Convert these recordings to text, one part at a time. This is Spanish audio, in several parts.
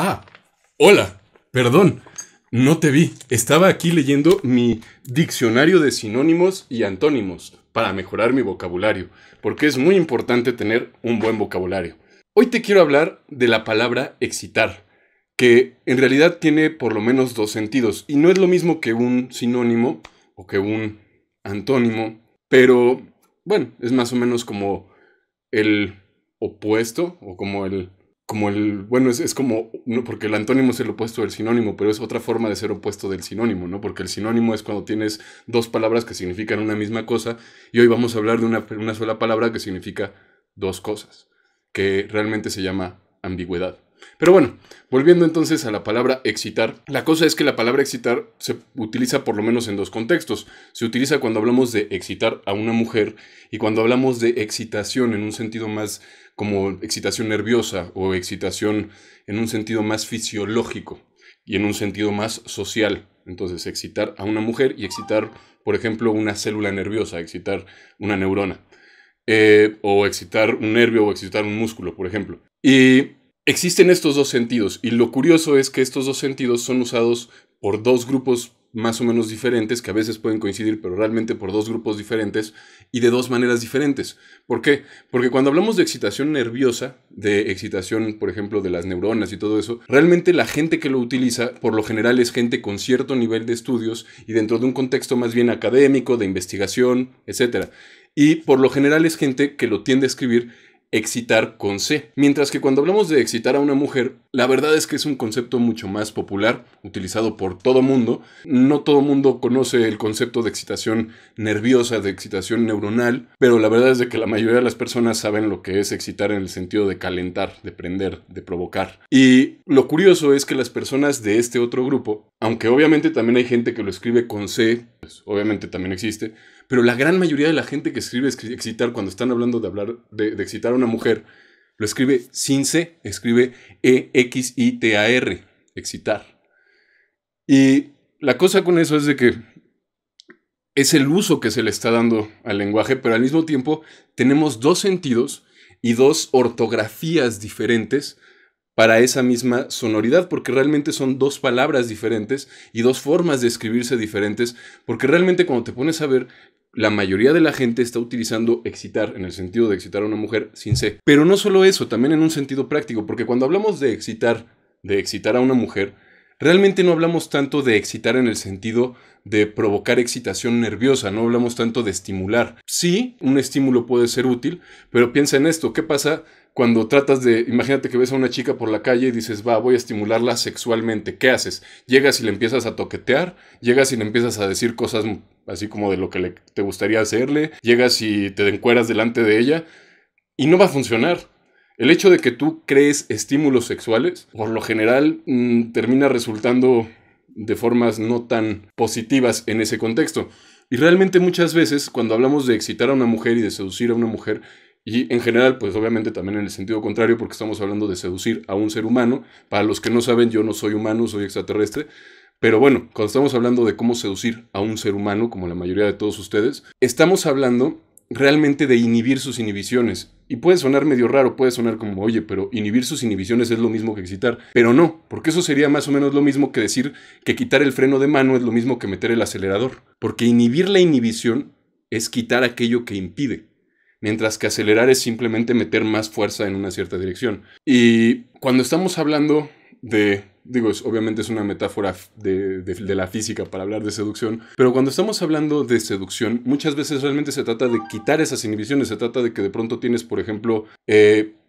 Ah, hola, perdón, no te vi. Estaba aquí leyendo mi diccionario de sinónimos y antónimos para mejorar mi vocabulario, porque es muy importante tener un buen vocabulario. Hoy te quiero hablar de la palabra excitar, que en realidad tiene por lo menos dos sentidos, y no es lo mismo que un sinónimo o que un antónimo, pero bueno, es más o menos como el opuesto o bueno, es como, no, porque el antónimo es el opuesto del sinónimo, pero es otra forma de ser opuesto del sinónimo, ¿no? Porque el sinónimo es cuando tienes dos palabras que significan una misma cosa, y hoy vamos a hablar de una sola palabra que significa dos cosas, que realmente se llama ambigüedad. Pero bueno, volviendo entonces a la palabra excitar, la cosa es que la palabra excitar se utiliza por lo menos en dos contextos. Se utiliza cuando hablamos de excitar a una mujer y cuando hablamos de excitación en un sentido más como excitación nerviosa o excitación en un sentido más fisiológico y en un sentido más social. Entonces, excitar a una mujer y excitar, por ejemplo, una célula nerviosa, excitar una neurona. O excitar un nervio o excitar un músculo, por ejemplo. Y existen estos dos sentidos, y lo curioso es que estos dos sentidos son usados por dos grupos más o menos diferentes, que a veces pueden coincidir, pero realmente por dos grupos diferentes y de dos maneras diferentes. ¿Por qué? Porque cuando hablamos de excitación nerviosa, de excitación, por ejemplo, de las neuronas y todo eso, realmente la gente que lo utiliza, por lo general, es gente con cierto nivel de estudios y dentro de un contexto más bien académico, de investigación, etc. Y por lo general es gente que lo tiende a escribir excitar con C. Mientras que cuando hablamos de excitar a una mujer, la verdad es que es un concepto mucho más popular, utilizado por todo mundo. No todo mundo conoce el concepto de excitación nerviosa, de excitación neuronal, pero la verdad es de que la mayoría de las personas saben lo que es excitar en el sentido de calentar, de prender, de provocar. Y lo curioso es que las personas de este otro grupo, aunque obviamente también hay gente que lo escribe con C, pues obviamente también existe, pero la gran mayoría de la gente que escribe excitar cuando están hablando de hablar de excitar a una mujer, lo escribe sin C, escribe EXITAR, excitar. Y la cosa con eso es de que es el uso que se le está dando al lenguaje, pero al mismo tiempo tenemos dos sentidos y dos ortografías diferentes para esa misma sonoridad, porque realmente son dos palabras diferentes y dos formas de escribirse diferentes, porque realmente cuando te pones a ver, la mayoría de la gente está utilizando excitar en el sentido de excitar a una mujer sin C. Pero no solo eso, también en un sentido práctico, porque cuando hablamos de excitar a una mujer, realmente no hablamos tanto de excitar en el sentido de provocar excitación nerviosa, no hablamos tanto de estimular. Sí, un estímulo puede ser útil, pero piensa en esto, ¿qué pasa cuando tratas de, imagínate que ves a una chica por la calle y dices, voy a estimularla sexualmente? ¿Qué haces? Llegas y le empiezas a toquetear, llegas y le empiezas a decir cosas así como de lo que te gustaría hacerle, llegas y te encueras delante de ella y no va a funcionar. El hecho de que tú crees estímulos sexuales, por lo general, termina resultando de formas no tan positivas en ese contexto. Y realmente muchas veces, cuando hablamos de excitar a una mujer y de seducir a una mujer, y en general, pues obviamente también en el sentido contrario, porque estamos hablando de seducir a un ser humano. Para los que no saben, yo no soy humano, soy extraterrestre. Pero bueno, cuando estamos hablando de cómo seducir a un ser humano, como la mayoría de todos ustedes, estamos hablando realmente de inhibir sus inhibiciones. Y puede sonar medio raro, puede sonar como, oye, pero inhibir sus inhibiciones es lo mismo que excitar. Pero no, porque eso sería más o menos lo mismo que decir que quitar el freno de mano es lo mismo que meter el acelerador. Porque inhibir la inhibición es quitar aquello que impide, mientras que acelerar es simplemente meter más fuerza en una cierta dirección. Y cuando estamos hablando de, obviamente es una metáfora de la física para hablar de seducción, pero cuando estamos hablando de seducción, muchas veces realmente se trata de quitar esas inhibiciones, se trata de que de pronto tienes, por ejemplo,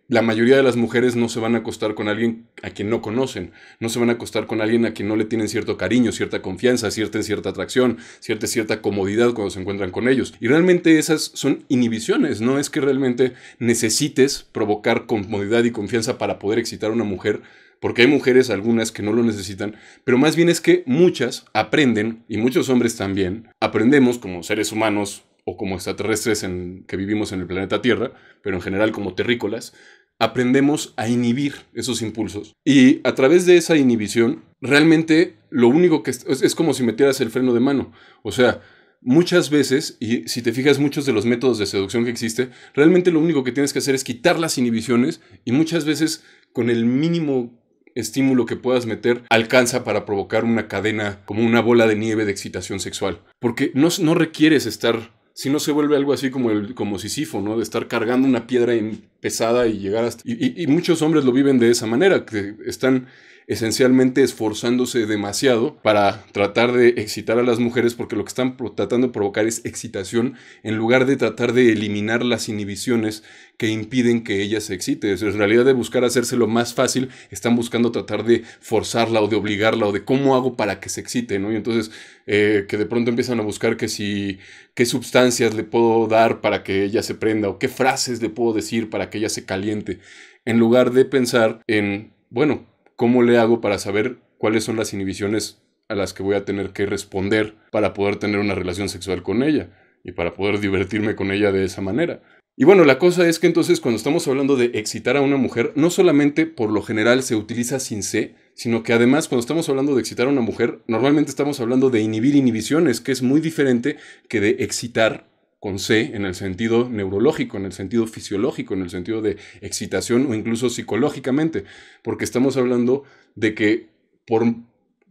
la mayoría de las mujeres no se van a acostar con alguien a quien no conocen, no se van a acostar con alguien a quien no le tienen cierto cariño, cierta confianza, cierta atracción, cierta comodidad cuando se encuentran con ellos. Y realmente esas son inhibiciones, no es que realmente necesites provocar comodidad y confianza para poder excitar a una mujer, porque hay mujeres, algunas, que no lo necesitan, pero más bien es que muchas aprenden, y muchos hombres también, aprendemos como seres humanos o como extraterrestres que vivimos en el planeta Tierra, pero en general como terrícolas, aprendemos a inhibir esos impulsos. Y a través de esa inhibición, realmente lo único que es como si metieras el freno de mano. O sea, muchas veces, y si te fijas muchos de los métodos de seducción que existe, realmente lo único que tienes que hacer es quitar las inhibiciones y muchas veces con el mínimo estímulo que puedas meter alcanza para provocar una cadena, como una bola de nieve de excitación sexual. Porque no requieres estar, si no se vuelve algo así como Sísifo, ¿no? De estar cargando una piedra pesada y llegar hasta... Y muchos hombres lo viven de esa manera, que están esencialmente esforzándose demasiado para tratar de excitar a las mujeres, porque lo que están tratando de provocar es excitación en lugar de tratar de eliminar las inhibiciones que impiden que ella se excite. En realidad, de buscar hacérselo más fácil, están buscando tratar de forzarla o de obligarla o de cómo hago para que se excite, ¿no? Y entonces que de pronto empiezan a buscar qué sustancias le puedo dar para que ella se prenda o qué frases le puedo decir para que ella se caliente, en lugar de pensar en, bueno, ¿cómo le hago para saber cuáles son las inhibiciones a las que voy a tener que responder para poder tener una relación sexual con ella y para poder divertirme con ella de esa manera? Y bueno, la cosa es que entonces cuando estamos hablando de excitar a una mujer, no solamente por lo general se utiliza sin C, sino que además cuando estamos hablando de excitar a una mujer, normalmente estamos hablando de inhibir inhibiciones, que es muy diferente que de excitar con C en el sentido neurológico, en el sentido fisiológico, en el sentido de excitación o incluso psicológicamente, porque estamos hablando de que por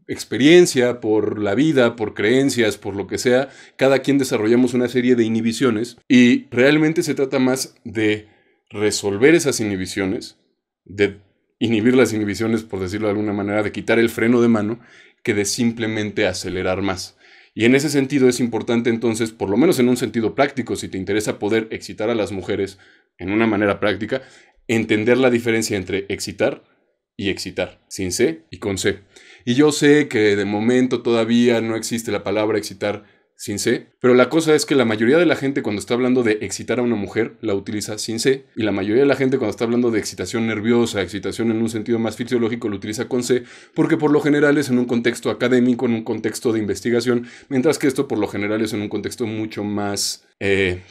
experiencia, por la vida, por creencias, por lo que sea, cada quien desarrollamos una serie de inhibiciones y realmente se trata más de resolver esas inhibiciones, de inhibir las inhibiciones, por decirlo de alguna manera, de quitar el freno de mano, que de simplemente acelerar más. Y en ese sentido es importante entonces, por lo menos en un sentido práctico, si te interesa poder excitar a las mujeres en una manera práctica, entender la diferencia entre excitar y excitar, sin C y con C. Y yo sé que de momento todavía no existe la palabra excitar sin C, pero la cosa es que la mayoría de la gente cuando está hablando de excitar a una mujer la utiliza sin C, y la mayoría de la gente cuando está hablando de excitación nerviosa, excitación en un sentido más fisiológico, lo utiliza con C, porque por lo general es en un contexto académico, en un contexto de investigación, mientras que esto por lo general es en un contexto mucho más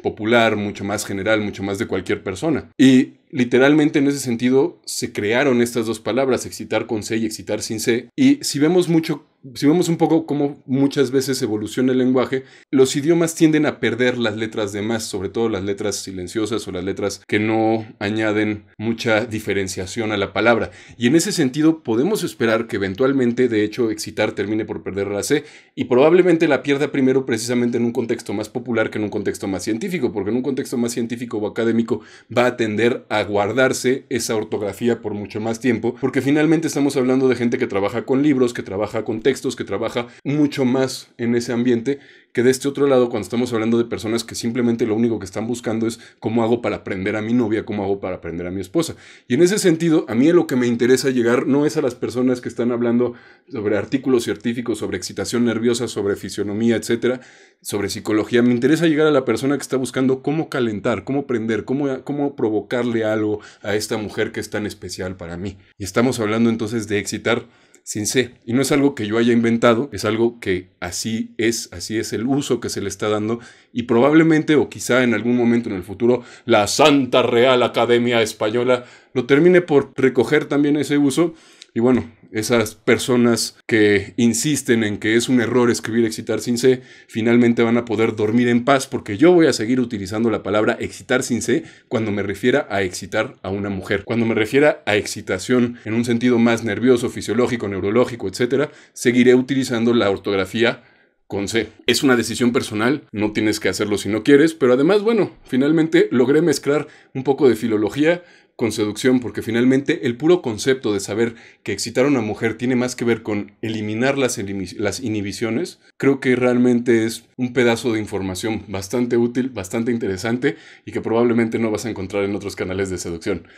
popular, mucho más general, mucho más de cualquier persona. Y literalmente en ese sentido se crearon estas dos palabras, excitar con C y excitar sin C, y si vemos un poco cómo muchas veces evoluciona el lenguaje, los idiomas tienden a perder las letras de más, sobre todo las letras silenciosas o las letras que no añaden mucha diferenciación a la palabra. Y en ese sentido podemos esperar que eventualmente, de hecho, excitar termine por perder la C y probablemente la pierda primero precisamente en un contexto más popular que en un contexto más científico, porque en un contexto más científico o académico va a tender a guardarse esa ortografía por mucho más tiempo, porque finalmente estamos hablando de gente que trabaja con libros, que trabaja con textos, que trabaja mucho más en ese ambiente, que de este otro lado cuando estamos hablando de personas que simplemente lo único que están buscando es cómo hago para aprender a mi novia, cómo hago para aprender a mi esposa. Y en ese sentido, a mí lo que me interesa llegar no es a las personas que están hablando sobre artículos científicos, sobre excitación nerviosa, sobre fisionomía, etcétera, sobre psicología. Me interesa llegar a la persona que está buscando cómo calentar, cómo prender, cómo provocarle algo a esta mujer que es tan especial para mí. Y estamos hablando entonces de excitar sin C. Y no es algo que yo haya inventado, es algo que así es el uso que se le está dando y probablemente o quizá en algún momento en el futuro la Santa Real Academia Española lo termine por recoger también ese uso. Y bueno, esas personas que insisten en que es un error escribir excitar sin C, finalmente van a poder dormir en paz porque yo voy a seguir utilizando la palabra excitar sin C cuando me refiera a excitar a una mujer. Cuando me refiera a excitación en un sentido más nervioso, fisiológico, neurológico, etcétera, seguiré utilizando la ortografía con C. Es una decisión personal, no tienes que hacerlo si no quieres, pero además, bueno, finalmente logré mezclar un poco de filología con seducción, porque finalmente el puro concepto de saber que excitar a una mujer tiene más que ver con eliminar las inhibiciones, creo que realmente es un pedazo de información bastante útil, bastante interesante y que probablemente no vas a encontrar en otros canales de seducción.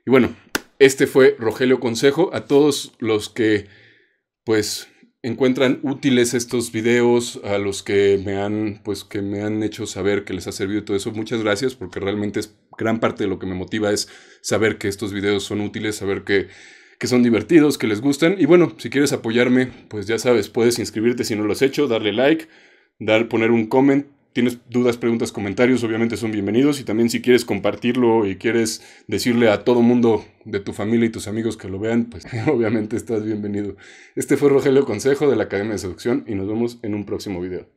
Y bueno, este fue Rogelio Consejo. A todos los que pues encuentran útiles estos videos, a los que me han hecho saber que les ha servido todo eso, muchas gracias, porque realmente es gran parte de lo que me motiva es saber que estos videos son útiles, saber que son divertidos, que les gustan. Y bueno, si quieres apoyarme, pues ya sabes, puedes inscribirte si no lo has hecho, darle like, poner un comment. Tienes dudas, preguntas, comentarios, obviamente son bienvenidos. Y también si quieres compartirlo y quieres decirle a todo mundo de tu familia y tus amigos que lo vean, pues obviamente estás bienvenido. Este fue Rogelio Consejo de la Academia de Seducción y nos vemos en un próximo video.